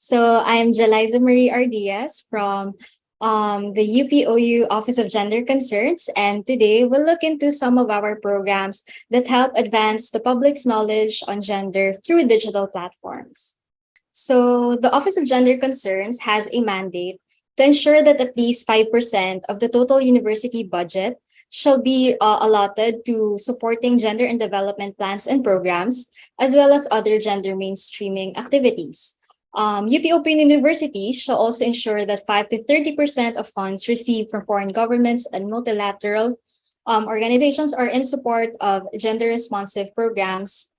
So I'm Jeliza Marie Diaz from the UPOU Office of Gender Concerns, and today we'll look into some of our programs that help advance the public's knowledge on gender through digital platforms. So the Office of Gender Concerns has a mandate to ensure that at least 5% of the total university budget shall be allotted to supporting gender and development plans and programs, as well as other gender mainstreaming activities. UP Open University shall also ensure that 5 to 30% of funds received from foreign governments and multilateral organizations are in support of gender responsive programs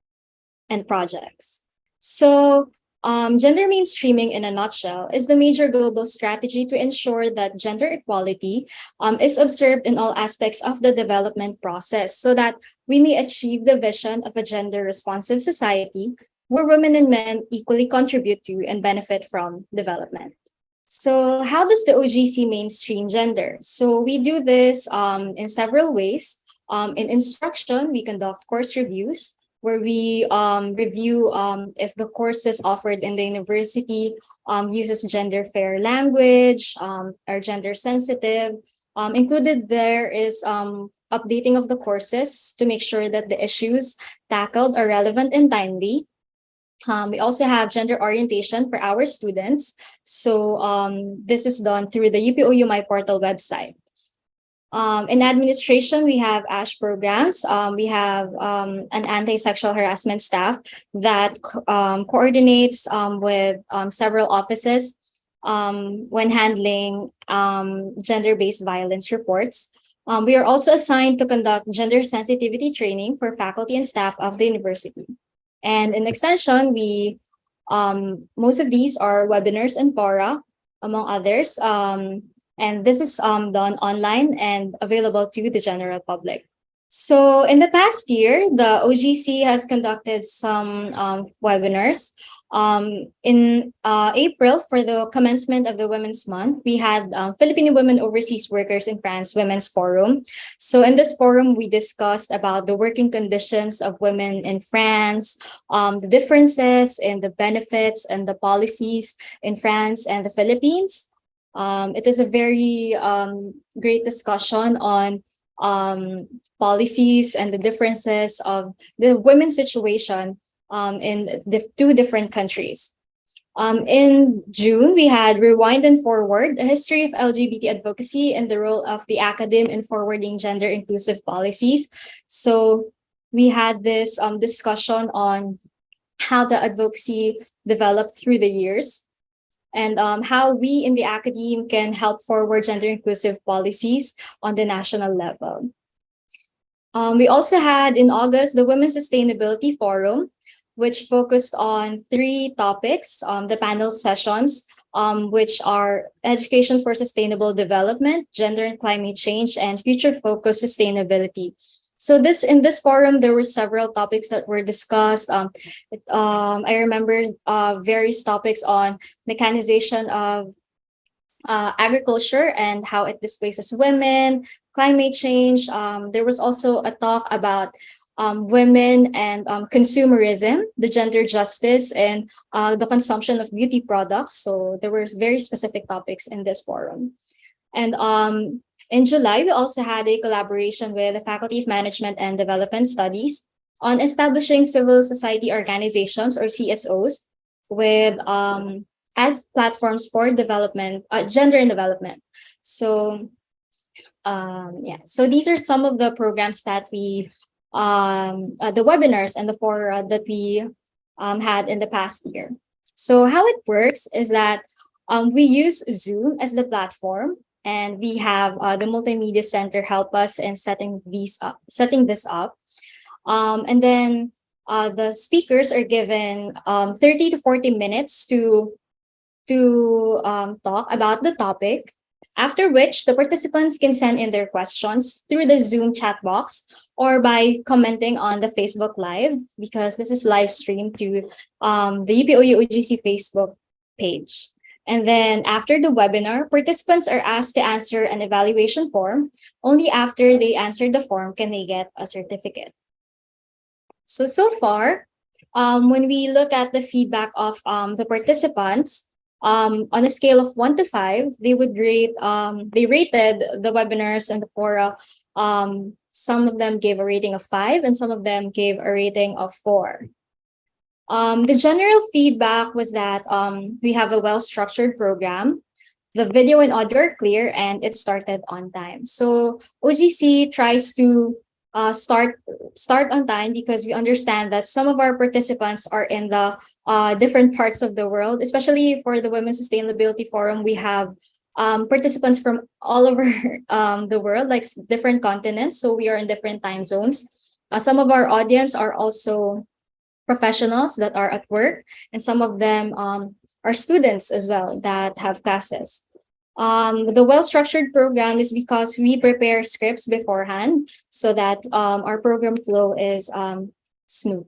and projects. So, gender mainstreaming in a nutshell is the major global strategy to ensure that gender equality is observed in all aspects of the development process so that we may achieve the vision of a gender responsive society where women and men equally contribute to and benefit from development. So, how does the OGC mainstream gender? So, we do this in several ways. In instruction, we conduct course reviews where we review if the courses offered in the university uses gender fair language, are gender sensitive. Included there is updating of the courses to make sure that the issues tackled are relevant and timely. We also have gender orientation for our students. So this is done through the UPOU My Portal website. In administration, we have ASH programs. We have an anti-sexual harassment staff that coordinates with several offices when handling gender-based violence reports. We are also assigned to conduct gender sensitivity training for faculty and staff of the university. And in extension, we most of these are webinars and fora, among others. And this is done online and available to the general public. So in the past year, the OGC has conducted some webinars. In April, for the commencement of the Women's Month, we had Filipino Women Overseas Workers in France Women's Forum. So in this forum, we discussed about the working conditions of women in France, the differences in the benefits and the policies in France and the Philippines. It is a very great discussion on policies and the differences of the women's situation in two different countries. In June, we had Rewind and Forward, a history of LGBT advocacy and the role of the academe in forwarding gender inclusive policies. So we had this discussion on how the advocacy developed through the years and how we in the academe can help forward gender inclusive policies on the national level. We also had in August the Women's Sustainability Forum, which focused on three topics, the panel sessions, which are education for sustainable development, gender and climate change, and future-focused sustainability. So in this forum, there were several topics that were discussed. I remember various topics on mechanization of agriculture and how it displaces women, climate change. There was also a talk about women and consumerism, the gender justice, and the consumption of beauty products. So there were very specific topics in this forum. And in July, we also had a collaboration with the Faculty of Management and Development Studies on establishing civil society organizations or CSOs with as platforms for development, gender and development. So so these are some of the programs that we the webinars and the fora that we had in the past year. So how it works is that we use Zoom as the platform, and we have the Multimedia Center help us in setting this up. And then the speakers are given 30 to 40 minutes to talk about the topic, after which the participants can send in their questions through the Zoom chat box or by commenting on the Facebook Live, because this is live streamed to the UPOU OGC Facebook page. And then after the webinar, participants are asked to answer an evaluation form. Only after they answer the form can they get a certificate. So far, when we look at the feedback of the participants, On a scale of 1 to 5, they rated the webinars and the fora. Some of them gave a rating of 5, and some of them gave a rating of 4. The general feedback was that we have a well-structured program. The video and audio are clear, and it started on time. So OGC tries to start on time because we understand that some of our participants are in the different parts of the world, especially for the Women's Sustainability Forum. We have participants from all over the world, like different continents. So we are in different time zones. Some of our audience are also professionals that are at work, and some of them are students as well that have classes. The well-structured program is because we prepare scripts beforehand so that our program flow is smooth.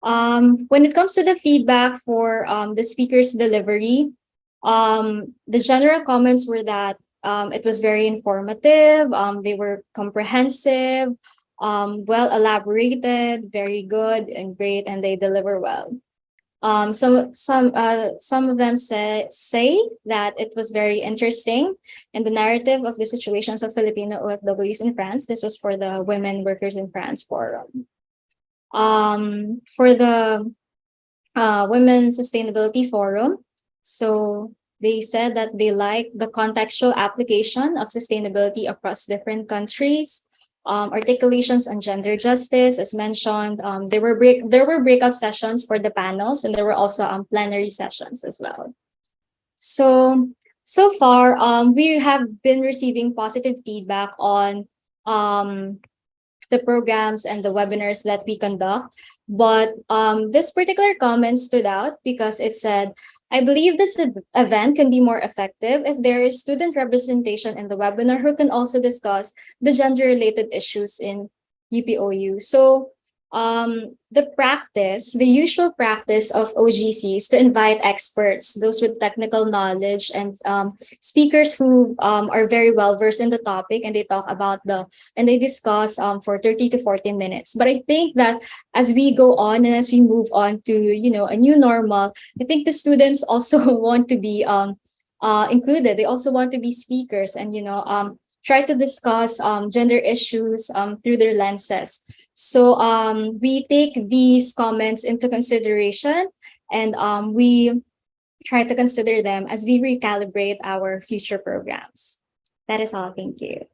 When it comes to the feedback for the speaker's delivery, the general comments were that it was very informative, they were comprehensive, well elaborated, very good and great, and they deliver well. Some of them say that it was very interesting, and the narrative of the situations of Filipino OFWs in France. This was for the Women Workers in France Forum. For the Women Sustainability Forum, so they said that they like the contextual application of sustainability across different countries. Articulations on gender justice, as mentioned. There were breakout sessions for the panels, and there were also plenary sessions as well. So far, we have been receiving positive feedback on the programs and the webinars that we conduct. But this particular comment stood out because it said, I believe this event can be more effective if there is student representation in the webinar who can also discuss the gender-related issues in UPOU. So the usual practice of OGC is to invite experts, those with technical knowledge, and speakers who are very well versed in the topic, and they talk about and they discuss for 30 to 40 minutes. But I think that as we go on and as we move on to a new normal, I think the students also want to be included. They also want to be speakers and try to discuss gender issues through their lenses. So we take these comments into consideration, and we try to consider them as we recalibrate our future programs. That is all. Thank you.